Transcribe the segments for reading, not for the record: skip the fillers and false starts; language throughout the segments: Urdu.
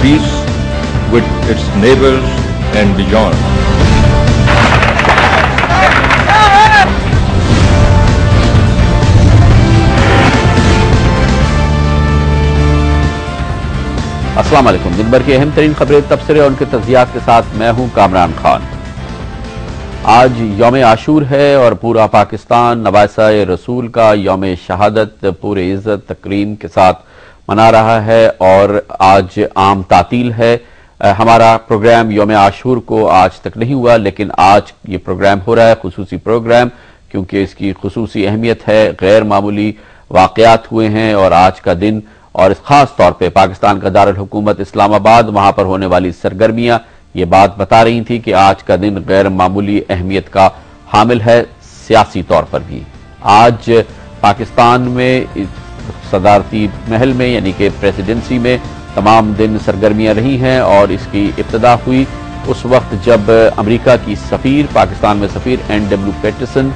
peace with its neighbors and beyond. السلام علیکم۔ دن بھر کی اہم ترین خبریں، تبصرے اور ان کے تجزیات کے ساتھ میں ہوں کامران خان۔ آج یوم عاشور ہے اور پورا پاکستان نواسہ رسول کا یوم شہادت پورے عزت تکریم کے ساتھ منا رہا ہے اور آج عام تعطیل ہے۔ ہمارا پروگرام یوم عاشور کو آج تک نہیں ہوا، لیکن آج یہ پروگرام ہو رہا ہے، خصوصی پروگرام، کیونکہ اس کی خصوصی اہمیت ہے۔ غیر معمولی واقعات ہوئے ہیں اور آج کا دن اور خاص طور پہ پاکستان کا دارالحکومت اسلام آباد، وہاں پر ہونے والی سرگرمیاں یہ بات بتا رہی تھی کہ آج کا دن غیر معمولی اہمیت کا حامل ہے، سیاسی طور پر بھی۔ آج پاکستان میں صدارتی محل میں یعنی کہ پریزیڈنسی میں تمام دن سرگرمیاں رہی ہیں اور اس کی ابتدا ہوئی اس وقت جب امریکہ کی سفیر، پاکستان میں سفیر این.ڈبلیو. پیٹرسن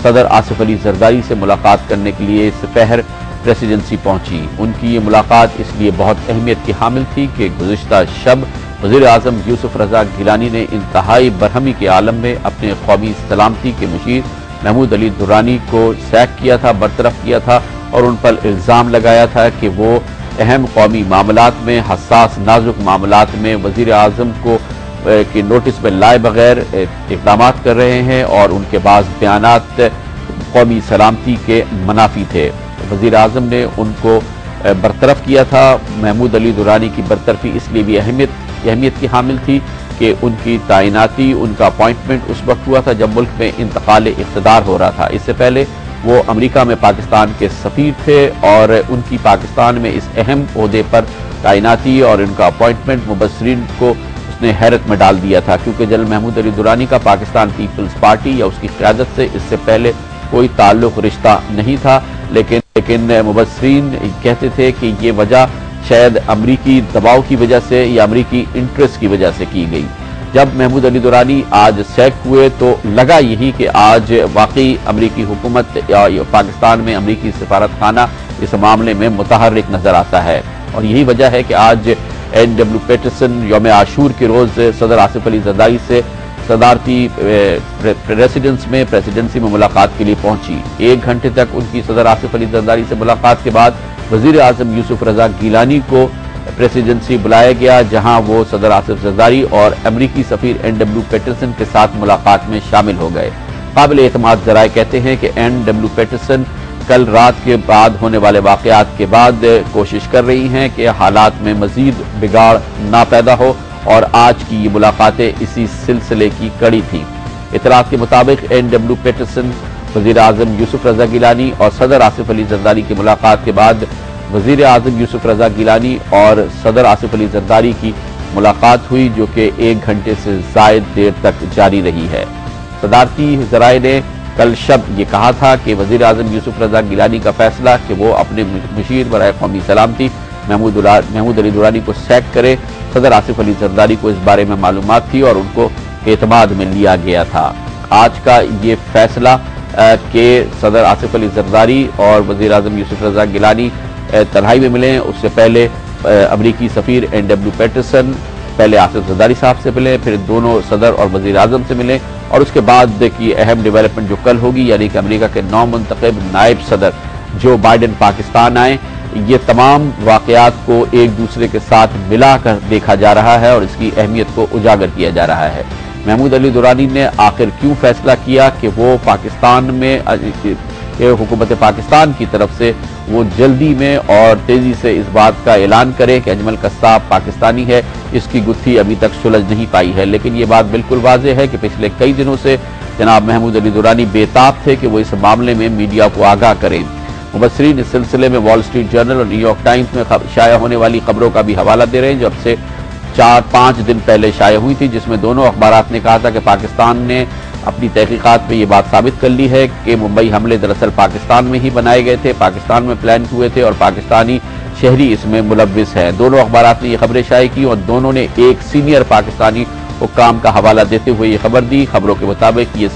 صدر آصف علی زرداری سے ملاقات کرنے کے لیے سپہر پریزیڈنسی پہنچی۔ ان کی یہ ملاقات اس لیے بہت اہمیت کی حامل تھی کہ گزشتہ شب وزیر اعظم یوسف رضا گیلانی نے انتہائی برہمی کے عالم میں اپنے قومی سلامتی کے مشیر محمود علی درانی کو سیک کیا تھا، برطرف کیا تھا اور ان پر الزام لگایا تھا کہ وہ اہم قومی معاملات میں، حساس نازک معاملات میں وزیر اعظم کو کے نوٹس میں لائے بغیر اقدامات کر رہے ہیں اور ان کے بعض بیانات قومی سلامتی کے منافی تھے۔ وزیر اعظم نے ان کو برطرف کیا تھا۔ محمود علی درانی کی برطرفی اس لیے بھی اہمیت کی حامل تھی کہ ان کی تعیناتی، ان کا اپوائنٹمنٹ اس وقت ہوا تھا جب ملک میں انتقال اقتدار ہو رہا تھا۔ اس سے پہلے وہ امریکہ میں پاکستان کے سفیر تھے اور ان کی پاکستان میں اس اہم عہدے پر تعیناتی اور ان کا اپوائنٹمنٹ مبصرین کو اس نے حیرت میں ڈال دیا تھا، کیونکہ جنرل محمود علی درانی کا پاکستان پیپلز پارٹی یا اس کی قیادت سے اس سے پہلے کوئی تعلق رشتہ نہیں تھا، لیکن مبصرین کہتے تھے کہ یہ وجہ شاید امریکی دباؤ کی وجہ سے یا امریکی انٹرسٹ کی وجہ سے کی گئی۔ جب محمود علی درانی آج سیک ہوئے تو لگا یہی کہ آج واقعی امریکی حکومت یا پاکستان میں امریکی سفارت خانہ اس معاملے میں متحرک نظر آتا ہے، اور یہی وجہ ہے کہ آج این.ڈبلیو. پیٹرسن یوم عاشور کے روز صدر آصف علی زرداری سے صدارتی پریزیڈنسی میں ملاقات کے لیے پہنچی۔ 1 گھنٹے تک ان کی صدر آصف علی زرداری سے ملاقات کے بعد وزیر اعظم یوسف رضا گیلانی کو پریزیڈنسی بلایا گیا، جہاں وہ صدر آصف زرداری اور امریکی سفیر این.ڈبلیو. پیٹرسن کے ساتھ ملاقات میں شامل ہو گئے۔ قابل اعتماد ذرائع کہتے ہیں کہ این.ڈبلیو. پیٹرسن کل رات کے بعد ہونے والے واقعات کے بعد کوشش کر رہی ہیں کہ حالات میں مزید بگاڑ نہ پیدا ہو، اور آج کی یہ ملاقاتیں اسی سلسلے کی کڑی تھیں۔ اطلاعات کے مطابق این.ڈبلیو. پیٹرسن، وزیر اعظم یوسف رضا گیلانی اور صدر آصف علی زرداری کی ملاقات کے بعد وزیر اعظم یوسف رضا گیلانی اور صدر آصف علی زرداری کی ملاقات ہوئی، جو کہ 1 گھنٹے سے زائد دیر تک جاری رہی ہے۔ صدارتی ذرائع نے کل شب یہ کہا تھا کہ وزیر اعظم یوسف رضا گیلانی کا فیصلہ کہ وہ اپنے مشیر برائے قومی سلامتی محمود علی درانی کو سیک کرے، صدر آصف علی زرداری کو اس بارے میں معلومات تھی اور ان کو اعتماد میں لیا گیا تھا۔ آج کا یہ فیصلہ کہ صدر آصف علی زرداری اور وزیر اعظم یوسف رضا گیلانی تنہائی میں ملیں، اس سے پہلے امریکی سفیر این.ڈبلیو. پیٹرسن پہلے آصف زرداری صاحب سے ملیں، پھر دونوں صدر اور وزیر اعظم سے ملیں، اور اس کے بعد کی اہم ڈیولپمنٹ جو کل ہوگی یعنی کہ امریکہ کے نو منتخب نائب صدر جو بائیڈن پاکستان آئیں، یہ تمام واقعات کو ایک دوسرے کے ساتھ ملا کر دیکھا جا رہا ہے اور اس کی اہمیت کو اجاگر کیا جا رہا ہے۔ محمود علی درانی نے آخر کیوں فیصلہ کیا کہ وہ پاکستان میں حکومت پاکستان کی طرف سے وہ جلدی میں اور تیزی سے اس بات کا اعلان کرے کہ اجمل قصاب پاکستانی ہے، اس کی گتھی ابھی تک سلجھ نہیں پائی ہے، لیکن یہ بات بالکل واضح ہے کہ پچھلے کئی دنوں سے جناب محمود علی درانی بے تاب تھے کہ وہ اس معاملے میں میڈیا کو آگاہ کریں۔ مبصرین اس سلسلے میں وال اسٹریٹ جرنل اور نیو یارک ٹائمز میں شائع ہونے والی خبروں کا بھی حوالہ دے رہے ہیں، جو اب سے 4-5 دن پہلے شائع ہوئی تھی، جس میں دونوں اخبارات نے کہا تھا کہ پاکستان نے اپنی تحقیقات میں یہ بات ثابت کر لی ہے کہ ممبئی حملے دراصل پاکستان میں ہی بنائے گئے تھے، پاکستان میں پلان ہوئے تھے اور پاکستانی شہری اس میں ملوث ہیں۔ دونوں اخبارات نے یہ خبریں شائع کی اور دونوں نے ایک سینئر پاکستانی حکام کا حوالہ دیتے ہوئے یہ خبر دی۔ خبروں کے مطابق یہ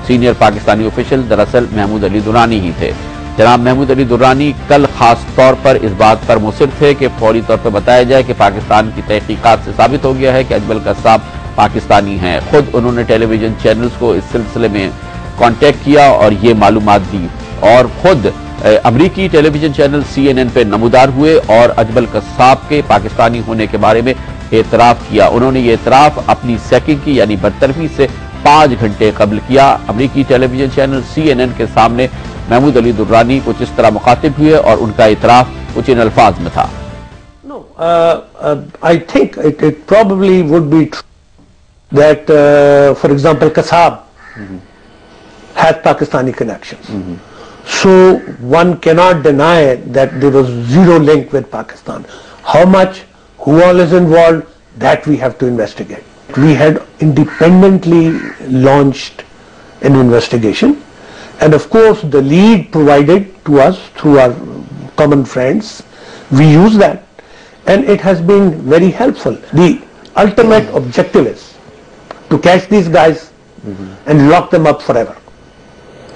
سینئر پاکستانی آفیشل دراصل محمود علی درانی ہی تھے۔ جناب محمود علی درانی کل خاص طور پر اس بات پر مصر تھے کہ فوری طور پر بتایا جائے کہ پاکستان کی تحقیقات سے ثابت ہو گیا ہے کہ اجمل قصاب پاکستانی ہیں۔ خود انہوں نے ٹیلی ویژن چینلز کو اس سلسلے میں کانٹیکٹ کیا اور یہ معلومات دی، اور خود امریکی ٹیلی ویژن چینل CNN پہ نمودار ہوئے اور اجمل قصاب کے پاکستانی ہونے کے بارے میں اعتراف کیا۔ انہوں نے یہ اعتراف اپنی سیکنگ کی یعنی برطرفی سے 5 گھنٹے قبل کیا۔ امریکی ٹیلی ویژن چینل CNN کے سامنے محمود علی درانی کچھ اس طرح مخاطب ہوئے اور ان کا اعتراف کچھ ان الفاظ میں تھا۔ No, I think it probably would be true that, for example, Qasab has Pakistani connections. So one cannot deny that there was zero link with Pakistan. How much, who all is involved, that we have to investigate. We had independently launched an investigation, and of course the lead provided to us through our common friends. We use that, and it has been very helpful. The ultimate objective is to catch these guys and lock them up forever.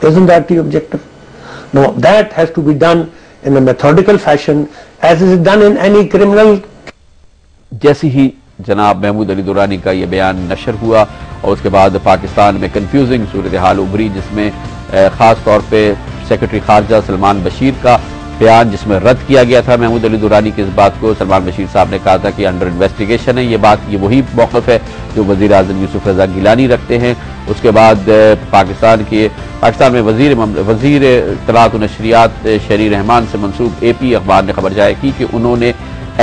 Isn't that the objective? No, that has to be done in a methodical fashion as is done in any criminal. جیسی ہی جناب محمود علی درانی کا یہ بیان نشر ہوا اور اس کے بعد پاکستان میں کنفیوزنگ صورتحال ابھری، جس میں خاص طور پہ سیکرٹری خارجہ سلمان بشیر کا بیان جس میں رد کیا گیا تھا محمود علی درانی کی اس بات کو۔ سلمان بشیر صاحب نے کہا تھا کہ انڈر انویسٹیگیشن ہے یہ بات، یہ وہی موقف ہے جو وزیر اعظم یوسف رضا گیلانی رکھتے ہیں۔ اس کے بعد پاکستان میں وزیر اطلاعات و نشریات شہری رحمان سے منسوب AP اخبار نے خبر جاری کی کہ انہوں نے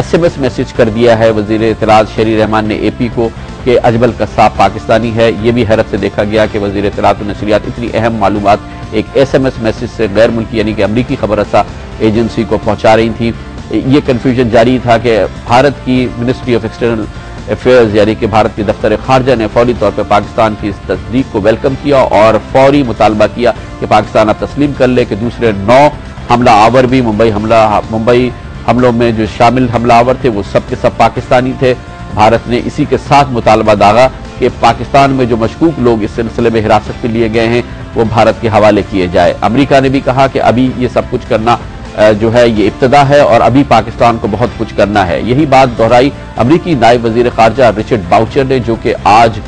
SMS میسج کر دیا ہے وزیر اطلاعات شہری رحمان نے AP کو کہ اجمل قصاب پاکستانی ہے۔ یہ بھی حیرت سے دیکھا گیا کہ وزیر اطلاعات و نشریات اتنی اہم معلومات ایک SMS میسج سے غیر ملکی یعنی کہ امریکی خبر رساں ایجنسی کو پہنچا رہی تھی۔ یہ کنفیوژن جاری تھا کہ بھارت کی منسٹری آف ایکسٹرنل افیئرز یعنی کہ بھارت کی دفتر خارجہ نے فوری طور پر پاکستان کی اس تصدیق کو ویلکم کیا اور فوری مطالبہ کیا کہ پاکستان اب تسلیم کر لے کہ دوسرے 9 حملہ آور بھی ممبئی حملوں میں جو شامل حملہ آور تھے وہ سب کے سب پاکستانی تھے۔ بھارت نے اسی کے ساتھ مطالبہ داغا کہ پاکستان میں جو مشکوک لوگ اس سلسلے میں حراست میں لیے گئے ہیں وہ بھارت کے حوالے کیے جائے۔ امریکہ نے بھی کہا کہ ابھی یہ سب کچھ کرنا جو ہے یہ ابتدا ہے اور ابھی پاکستان کو بہت کچھ کرنا ہے۔ یہی بات دہرائی امریکی نائب وزیر خارجہ رچرڈ باؤچر نے جو کہ آج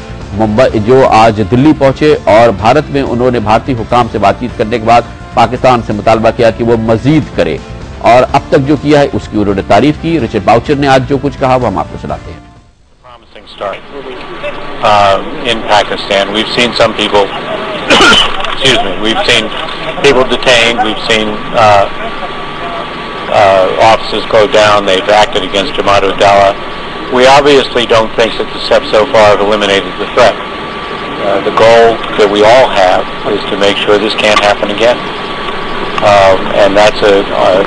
دلی پہنچے اور بھارت میں انہوں نے بھارتی حکام سے بات چیت کرنے کے بعد پاکستان سے مطالبہ کیا کہ وہ مزید کرے اور اب تک جو کیا ہے اس کی انہوں نے تعریف کی۔ رچرڈ باؤچر نے آج جو کچھ کہا وہ ہم آپ کو سناتے ہیں۔ In Pakistan, we've seen some people, we've seen people detained, we've seen offices go down, they've acted against Jamaat ud-Dawla. We obviously don't think that the steps so far have eliminated the threat. The goal that we all have is to make sure this can't happen again. And that's a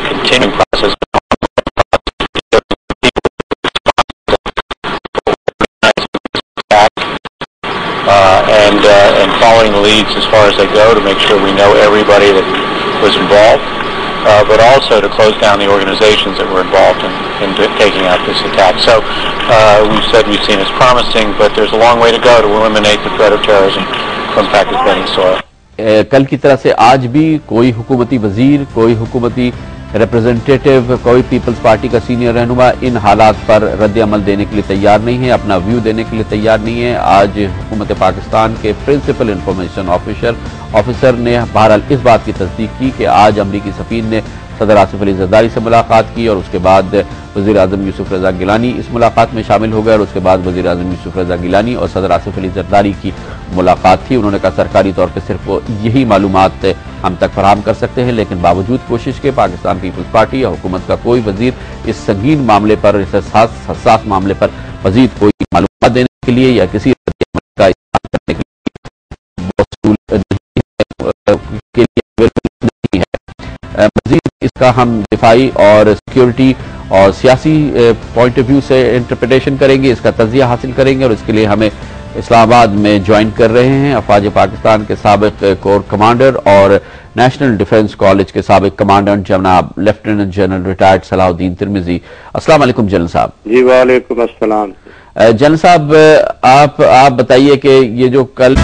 continuing process. And following the leads as far as they go to make sure we know everybody that was involved, but also to close down the organizations that were involved in taking out this attack. So we've said we've seen it's promising, but there's a long way to go to eliminate the threat of terrorism from Pakistani soil. کل کی طرح سے آج بھی کوئی حکومتی وزیر، کوئی حکومتی ریپرزنٹیٹو، کوئی پیپلز پارٹی کا سینئر رہنما ان حالات پر رد عمل دینے کے لیے تیار نہیں ہے، اپنا ویو دینے کے لیے تیار نہیں ہے۔ آج حکومت پاکستان کے پرنسپل انفارمیشن آفیسر نے بہرحال اس بات کی تصدیق کی کہ آج امریکی سفیر نے صدر آصف علی زرداری سے ملاقات کی اور اس کے بعد وزیر اعظم یوسف رضا گیلانی اس ملاقات میں شامل ہو گئے اور اس کے بعد وزیر اعظم یوسف رضا گیلانی اور صدر آصف علی زرداری کی ملاقات تھی۔ انہوں نے کہا سرکاری طور پہ صرف یہی معلومات ہم تک فراہم کر سکتے ہیں، لیکن باوجود کوشش کے پاکستان پیپلز پارٹی یا حکومت کا کوئی وزیر اس سنگین معاملے پر، اس حساس معاملے پر مزید کوئی معلومات دینے کے لیے یا کسی کا استعمال کرنے کے لیے نہیں ہے۔ مزید اس کا ہم دفاعی اور سیکیورٹی اور سیاسی پوائنٹ آف ویو سے انٹرپریٹیشن کریں گے، اس کا تجزیہ حاصل کریں گے اور اس کے لیے ہمیں اسلام آباد میں جوائن کر رہے ہیں افواج پاکستان کے سابق کور کمانڈر اور نیشنل ڈیفنس کالج کے سابق کمانڈنٹ جناب لیفٹیننٹ جنرل ریٹائرڈ صلاح الدین ترمذی۔ السلام علیکم جنرل صاحب۔ جی وعلیکم السلام۔ جنرل صاحب آپ بتائیے کہ یہ جو کل